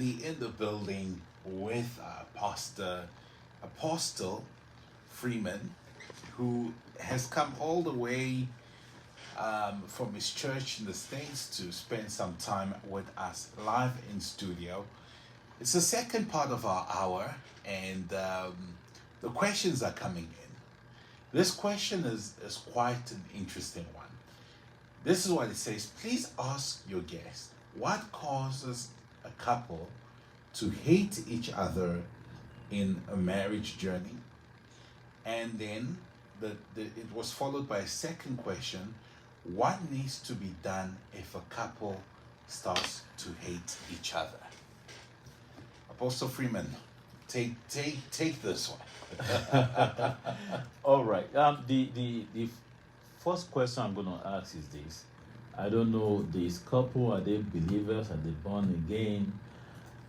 In the building with Pastor Apostle Freeman, who has come all the way from his church in the States to spend some time with us live in studio. It's the second part of our hour, and the questions are coming in. This question is quite an interesting one. This is what it says. Please ask your guest, what causes a couple to hate each other in a marriage journey? And then it was followed by a second question. What needs to be done if a couple starts to hate each other? Apostle Freeman, take this one. All right. The first question I'm going to ask is this. I don't know, this couple, are they believers? Are they born again?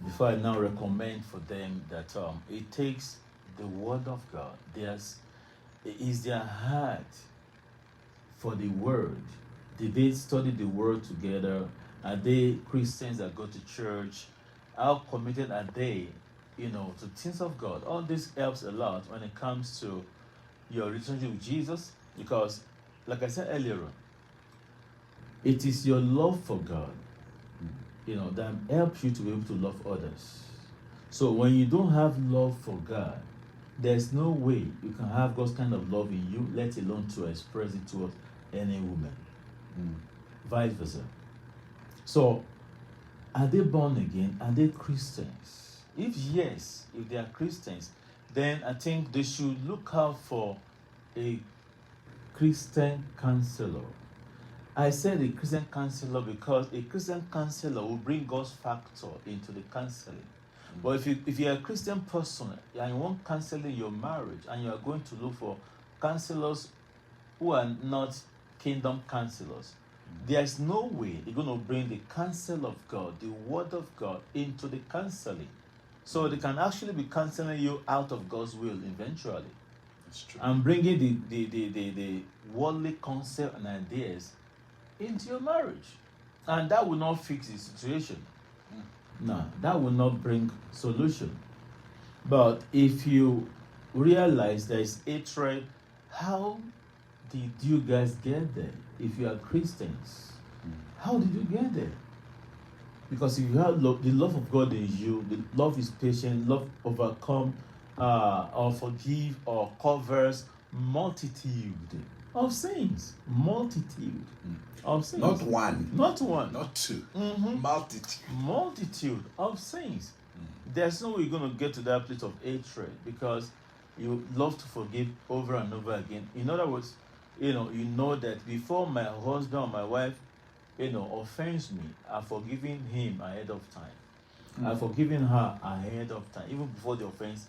Before I now recommend for them that it takes the Word of God. Is their heart for the Word? Did they study the Word together? Are they Christians that go to church? How committed are they, to things of God? All this helps a lot when it comes to your relationship with Jesus, because, like I said earlier on, it is your love for God, that helps you to be able to love others. So when you don't have love for God, there's no way you can have God's kind of love in you, let alone to express it towards any woman. Vice versa. So, are they born again? Are they Christians? If yes, if they are Christians, then I think they should look out for a Christian counselor. I said a Christian counselor because a Christian counselor will bring God's factor into the counseling. But if you're a Christian person and you want counseling your marriage and you are going to look for counselors who are not kingdom counselors, there's no way you're going to bring the counsel of God, the word of God, into the counseling. So they can actually be counseling you out of God's will eventually. That's true. And bringing the worldly concept and ideas into your marriage. And that will not fix the situation. No, that will not bring solution. But if you realize there is hatred, how did you guys get there? If you are Christians, how did you get there? Because if you have the love of God in you, the love is patient, love overcome, or forgive, or covers multitude of sins. Multitude of sins. Not one. Not one. Not two. Multitude. Multitude of sins. There's no way you're going to get to that place of hatred because you love to forgive over and over again. In other words, you know that before my husband or my wife, offends me, I've forgiven him ahead of time. I've forgiven her ahead of time, even before the offense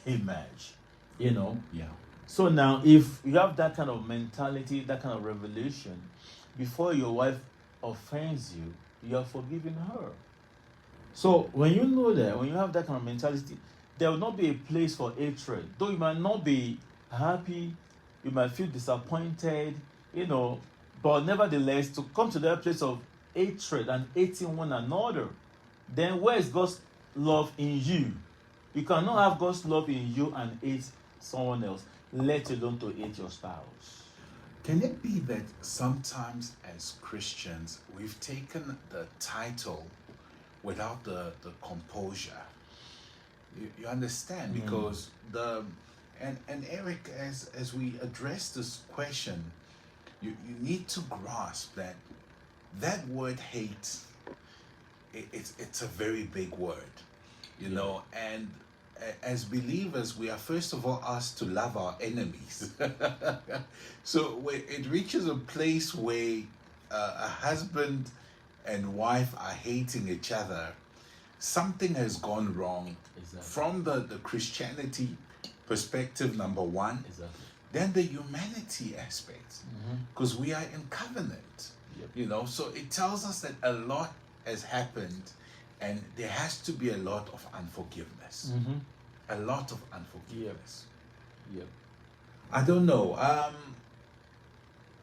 emerged. Yeah. So now, if you have that kind of mentality, that kind of revelation, before your wife offends you, you are forgiving her. So when you know that, when you have that kind of mentality, there will not be a place for hatred. Though you might not be happy, you might feel disappointed, but nevertheless, to come to that place of hatred and hating one another, then where is God's love in you? You cannot have God's love in you and hate someone else, let alone to hate your spouse. Can it be that sometimes as Christians we've taken the title without the composure? You understand? Because and Eric, as we address this question, you need to grasp that word hate, it's a very big word, and as believers, we are first of all asked to love our enemies. So when it reaches a place where a husband and wife are hating each other, something has gone wrong. Exactly. From the Christianity perspective, number one. Exactly. Then the humanity aspect, because we are in covenant. Yep. So it tells us that a lot has happened and there has to be a lot of unforgiveness. A lot of unforgiveness. Yep. I don't know.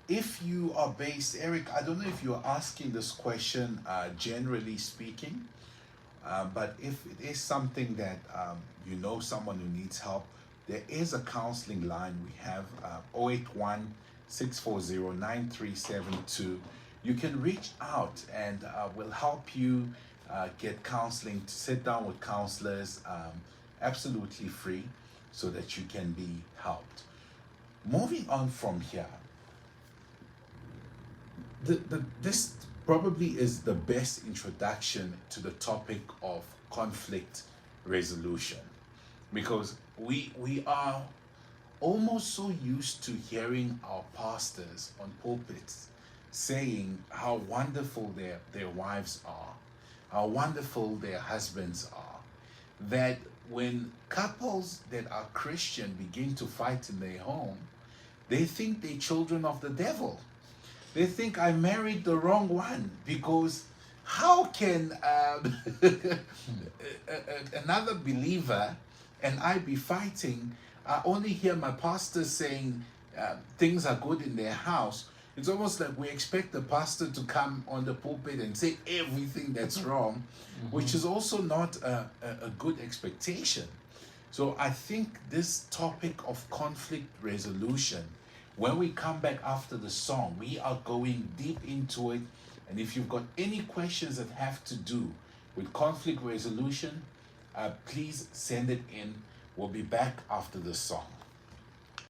If you are based, Eric, I don't know if you're asking this question generally speaking, But if it is something that you know someone who needs help, there is a counseling line. We have 081 640 9372. You can reach out and we'll help you get counseling, to sit down with counselors, absolutely free, so that you can be helped. Moving on from here, this probably is the best introduction to the topic of conflict resolution, because we are almost so used to hearing our pastors on pulpits saying how wonderful their wives are, how wonderful their husbands are, that when couples that are Christian begin to fight in their home, they think they're children of the devil. They think I married the wrong one, because how can another believer and I be fighting? I only hear my pastor saying things are good in their house. It's almost like we expect the pastor to come on the pulpit and say everything that's wrong, which is also not a good expectation. So I think this topic of conflict resolution, when we come back after the song, we are going deep into it. And if you've got any questions that have to do with conflict resolution, please send it in. We'll be back after the song.